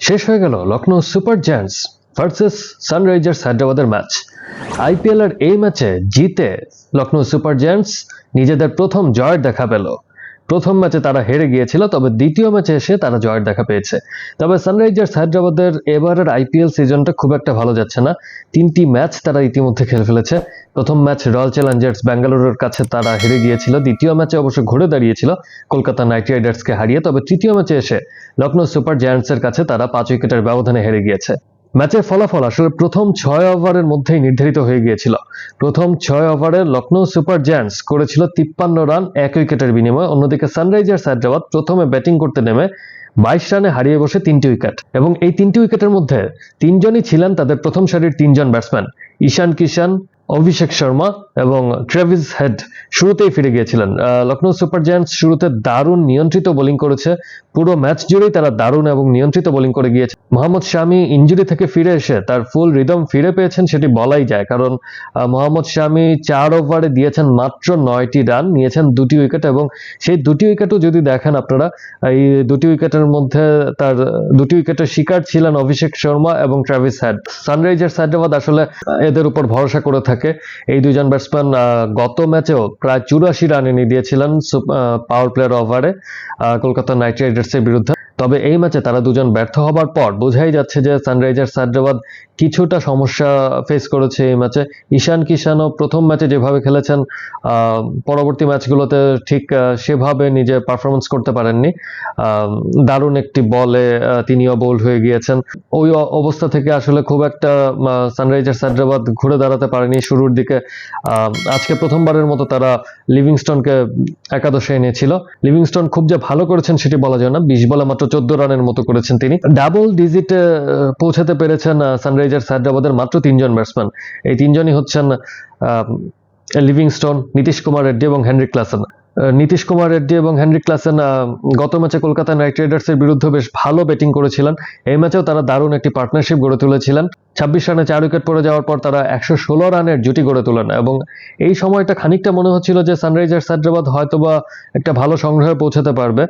শেষ হয়ে গেল Lucknow super giants versus Sunrisers হায়দ্রাবাদের ম্যাচ। আইপিএল এর এই ম্যাচে জিতে লখনৌ সুপার জায়ান্টস নিজেদের প্রথম জয়ের দেখা পেল। প্রথম ম্যাচে তারা হেরে গিয়েছিল, তবে দ্বিতীয় ম্যাচে এসে তারা জয়ের দেখা পেয়েছে। তবে সানরাইজার্স হায়দ্রাবাদের এবারের আইপিএল সিজনটা খুব একটা ভালো যাচ্ছে না। 3টি ম্যাচ তারা ইতিমধ্যে খেলে ফেলেছে। প্রথম ম্যাচ রয়্যাল চ্যালেঞ্জার্স ব্যাঙ্গালোরের কাছে তারা হেরে গিয়েছিল, দ্বিতীয় ম্যাচে অবশ্য ঘুরে দাঁড়িয়েছিল কলকাতা নাইট রাইডার্সকে হারিয়ে। তবে তৃতীয় ম্যাচে এসে লখনৌ সুপার জায়ান্টসের কাছে তারা 5 উইকেটের ব্যবধানে হেরে গিয়েছে। ম্যাচের ফলাফল আসলে প্রথম 6 ওভারের মধ্যেই নির্ধারিত হয়ে গিয়েছিল। প্রথম 6 ওভারে লখনৌ সুপার জায়ান্টস করেছিল 53 রান 1 উইকেটের বিনিময়ে। অন্যদিকে সানরাইজার্স হায়দ্রাবাদ প্রথমে ব্যাটিং করতে নেমে 22 রানে হারিয়ে বসে 3টি উইকেট, এবং এই 3টি উইকেটের মধ্যে 3জনই ছিলেন তাদের প্রথম সারির 3জন ব্যাটসম্যান। ঈশান কিষান, অভিষেক শর্মা এবং ট্রেভিস হেড শুরুতেই ফিরে গিয়েছিলেন। লখনৌ সুপার জায়ান্টস শুরুতে দারুণ নিয়ন্ত্রিত বোলিং করেছে। পুরো ম্যাচ জুড়েই তারা দারুণ এবং নিয়ন্ত্রিত বোলিং করে গিয়েছে। মোহাম্মদ শামি ইনজুরি থেকে ফিরে এসে তার ফুল রিদম ফিরে পেয়েছেন, সেটি বলাই যায়। কারণ মোহাম্মদ শামি 4 ওভারে দিয়েছেন মাত্র 9টি রান, নিয়েছেন 2টি উইকেট, এবং সেই 2টি উইকেটও যদি দেখেন আপনারা, এই 2টি উইকেটের মধ্যে তার 2টি উইকেটের শিকার ছিলেন অভিষেক শর্মা এবং ট্রেভিস হেড। সানরাইজার্স হায়দ্রাবাদ আসলে এদের উপর ভরসা করে থাকে। এই দুইজন ব্যাটসম্যান গত ম্যাচেও প্রায় 84 রান এনে দিয়েছিলেন পাওয়ার প্লেয়ার ওভারে কলকাতা নাইট রাইডার্সের বিরুদ্ধে। তবে এই ম্যাচে তারা দুজন ব্যর্থ হবার পর বোঝাই যাচ্ছে যে সানরাইজার্স হায়দ্রাবাদ কিছুটা সমস্যা ফেস করেছে এই ম্যাচে। ঈশান কিষানও প্রথম ম্যাচে যেভাবে খেলেছেন, পরবর্তী ম্যাচগুলোতে ঠিক সেভাবে নিজে পারফরমেন্স করতে পারেননি। দারুণ একটি বলে তিনিও বোল্ড হয়ে গিয়েছেন। ওই অবস্থা থেকে আসলে খুব একটা সানরাইজার্স হায়দ্রাবাদ ঘুরে দাঁড়াতে পারেনি শুরুর দিকে। আজকে প্রথমবারের মতো তারা লিভিংস্টনকে একাদশে এনেছিল। লিভিংস্টন খুব যে ভালো করেছেন সেটি বলা যায় না, 20 বলে মাত্র 14 রানের মতো করেছেন তিনি। ডাবল ডিজিটে পৌঁছাতে পেরেছেন সানরাইজার্স হায়দ্রাবাদের মাত্র 3জন ব্যাটসম্যান। এই 3জনই হচ্ছেন লিভিংস্টন, নীতিশ কুমার রেড্ডি এবং হেনরিক ক্লাসেন। নীতিশ কুমার রেড্ডি এবং হেনরিক ক্লাসেন গত ম্যাচে কলকাতা নাইট রাইডার্সের বিরুদ্ধে বেশ ভালো ব্যাটিং করেছিলেন। এই ম্যাচেও তারা দারুণ একটি পার্টনারশিপ গড়ে তুলেছিলেন। 26 রানে 4 উইকেট পড়ে যাওয়ার পর তারা 116 রানের জুটি গড়ে তোলেন, এবং এই সময়টা খানিকটা মনে হচ্ছিল যে সানরাইজার্স হায়দ্রাবাদ হয়তোবা একটা ভালো সংগ্রহে পৌঁছাতে পারবে।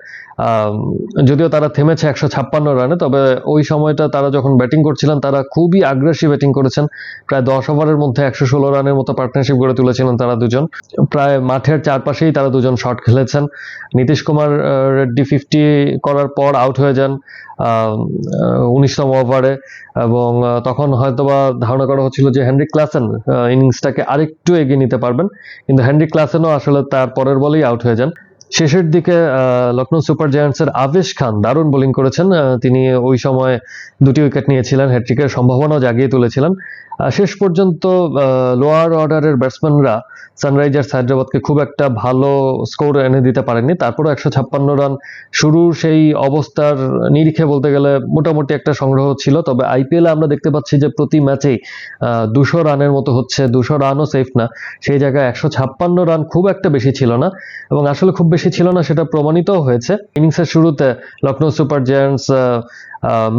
যদিও তারা থেমেছে 156 রানে, তবে ওই সময়টা তারা যখন ব্যাটিং করছিলেন তারা খুবই আগ্রাসী ব্যাটিং করেছেন। প্রায় 10 ওভারের মধ্যে 116 রানের মতো পার্টনারশিপ গড়ে তুলেছিলেন তারা দুজন। প্রায় মাঠের চারপাশেই তারা দুজন শট খেলেছেন। নীতিশ কুমার রেড্ডি 50 করার পর আউট হয়ে যান 19তম ওভারে, এবং তখন হয়তোবা ধারণা করা হচ্ছিল যে হেনরিক ক্লাসেন ইনিংসটাকে আরেকটু এগিয়ে নিতে পারবেন, কিন্তু হেনরিক ক্লাসেনও আসলে তার পরের বলেই আউট হয়ে যান। শেষের দিকে লখনৌ সুপার জায়ান্টসের আবেশ খান দারুণ বোলিং করেছেন। তিনি ওই সময় 2টি উইকেট নিয়েছিলেন, হ্যাট্রিকের সম্ভাবনাও জাগিয়ে তুলেছিলেন। শেষ পর্যন্ত লোয়ার অর্ডারের ব্যাটসম্যানরা সানরাইজার্স হায়দ্রাবাদকে খুব একটা ভালো স্কোর এনে দিতে পারেননি। তারপরে 156 রান শুরুর সেই অবস্থার নিরিখে বলতে গেলে মোটামুটি একটা সংগ্রহ ছিল। তবে আইপিএলে আমরা দেখতে পাচ্ছি যে প্রতি ম্যাচেই 200 রানের মতো হচ্ছে, 200 রানও সেফ না। সেই জায়গায় 156 রান খুব একটা বেশি ছিল না, এবং আসলে খুব বেশি ছিল না সেটা প্রমাণিতও হয়েছে। ইনিংসের শুরুতে Lucknow super giants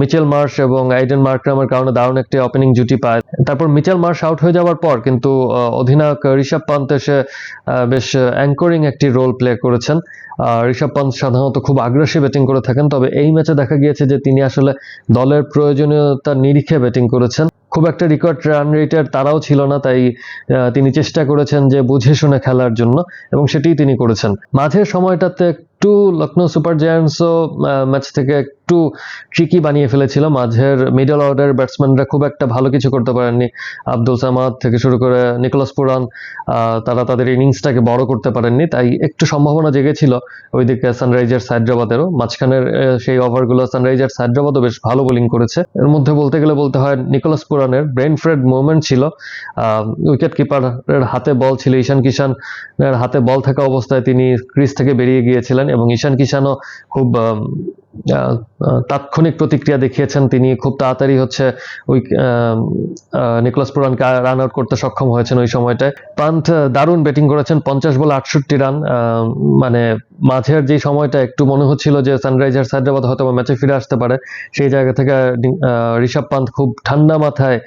Mitchell Marsh এবং আইডেন মার্করামের কারণে দারুণ একটি ওপেনিং জুটি পায়। তারপর মিচেল মার্শ আউট হয়ে যাওয়ার পর কিন্তু অধিনায়ক ঋষভ পান্ত এসে বেশ অ্যাঙ্করিং একটি রোল প্লে করেছেন। ঋষভ পান্ত সাধারণত খুব আগ্রাসী ব্যাটিং করে থাকেন, তবে এই ম্যাচে দেখা গিয়েছে যে তিনি আসলে দলের প্রয়োজনীয়তার নিরিখে ব্যাটিং করেছেন। খুব একটা রেকর্ড রান রেটের তারাও ছিল না, তাই তিনি চেষ্টা করেছেন যে বুঝে শুনে খেলার জন্য, এবং সেটিই তিনি করেছেন। মাঝের সময়টাতে একটু লখনৌ সুপার জায়ান্টসও ম্যাচ থেকে একটু ট্রিকি বানিয়ে ফেলেছিল। মাঝের মিডল অর্ডার ব্যাটসম্যানরা খুব একটা ভালো কিছু করতে পারেননি। আব্দুল সামাদ থেকে শুরু করে নিকোলাস পুরান, তারা তাদের ইনিংসটাকে বড় করতে পারেননি, তাই একটু সম্ভাবনা জেগেছিল ওইদিকে সানরাইজার্স হায়দ্রাবাদেরও। মাঝখানের সেই ওভারগুলো সানরাইজার্স হায়দ্রাবাদও বেশ ভালো বোলিং করেছে। এর মধ্যে বলতে গেলে বলতে হয় নিকোলাস পুরানের ব্রেন ফ্রেড মুভমেন্ট ছিল। উইকেট কিপারের হাতে বল ছিল, ঈশান কিষানের হাতে বল থাকা অবস্থায় তিনি ক্রিজ থেকে বেরিয়ে গিয়েছিলেন, এবং ঈশান কিষানও খুব তাৎক্ষণিক প্রতিক্রিয়া দেখিয়েছেন। তিনি খুব তাড়াতাড়ি হচ্ছে ওই নিকোলাস পুরানকে রান আউট করতে সক্ষম হয়েছেন ওই সময়টায়। পান্থ দারুণ ব্যাটিং করেছেন, 50 বলে 68 রান। মানে মাঝের যে সময়টা একটু মনে হচ্ছিল যে সানরাইজার্স হায়দ্রাবাদ হয়তো ম্যাচে ফিরে আসতে পারে, সেই জায়গা থেকে ঋষভ পান্ত খুব ঠান্ডা মাথায়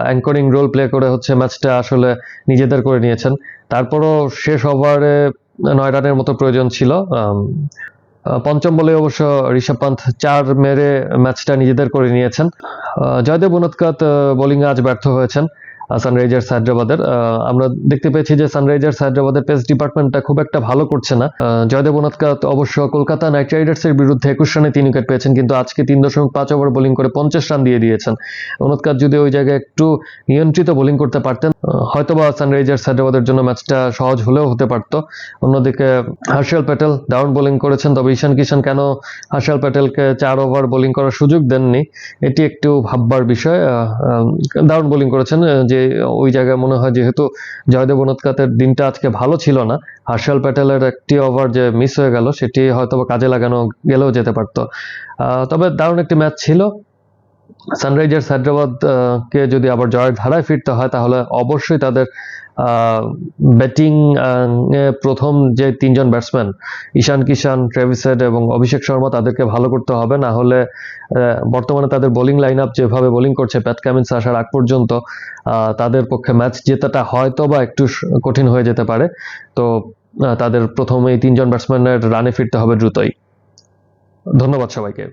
অ্যাঙ্করিং রোল প্লে করে হচ্ছে ম্যাচটা আসলে নিজেদের করে নিয়েছেন। তারপরও শেষ ওভারে 9 রানের মতো প্রয়োজন ছিল। পঞ্চম বলে অবশ্য ঋষভ পান্থ 4 মেরে ম্যাচটা নিজেদের করে নিয়েছেন। জয়দেব উনাদকাত বোলিংয়ে আজ ব্যর্থ হয়েছেন সানরাইজার্স হায়দ্রাবাদের। আমরা দেখতে পেয়েছি যে সানরাইজার্স হায়দ্রাবাদের পেস ডিপার্টমেন্টটা খুব একটা ভালো করছে না। জয়দেব উনাদকাত অবশ্য কলকাতা নাইট রাইডার্সের বিরুদ্ধে 21 রানে 3 উইকেট পেয়েছেন, কিন্তু আজকে 3.5 ওভার বোলিং করে 50 রান দিয়ে দিয়েছেন। উনাদকাত যদি ওই জায়গায় একটু নিয়ন্ত্রিত বোলিং করতে পারতেন, হয়তোবা সানরাইজার্স হায়দ্রাবাদের জন্য ম্যাচটা সহজ হলেও হতে পারত। অন্যদিকে হর্ষল প্যাটেল দারুণ বোলিং করেছেন, তবে ঈশান কিষান কেন হর্ষল প্যাটেলকে 4 ওভার বোলিং করার সুযোগ দেননি এটি একটু ভাববার বিষয়। দারুণ বোলিং করেছেন, যে ওই জায়গায় মনে হয় যেহেতু জয়দেব উনাদকাতের দিনটা আজকে ভালো ছিল না, হর্ষল প্যাটেলের একটি ওভার যে মিস হয়ে গেল সেটি হয়তোবা কাজে লাগানো গেলেও যেতে পারত। তবে দারুণ একটি ম্যাচ ছিল। সানরাইজার্স হায়দ্রাবাদ কে যদি আবার জয়ের ধারায় ফিরতে হয় তাহলে অবশ্যই তাদের ব্যাটিং প্রথম যে 3 জন ব্যাটসম্যান ঈশান কিষান, ট্রেভিস হেড এবং অভিষেক শর্মা তাদেরকে ভালো করতে হবে, না হলে বর্তমানে তাদের বোলিং লাইন আপ যেভাবে বোলিং করছে প্যাট কামিন্স আসার আগ পর্যন্ত তাদের পক্ষে ম্যাচ জেতাটা হয়তো বা একটু কঠিন হয়ে যেতে পারে। তো তাদের প্রথম এই 3 জন ব্যাটসম্যানের রানে ফিরতে হবে দ্রুতই। ধন্যবাদ সবাইকে।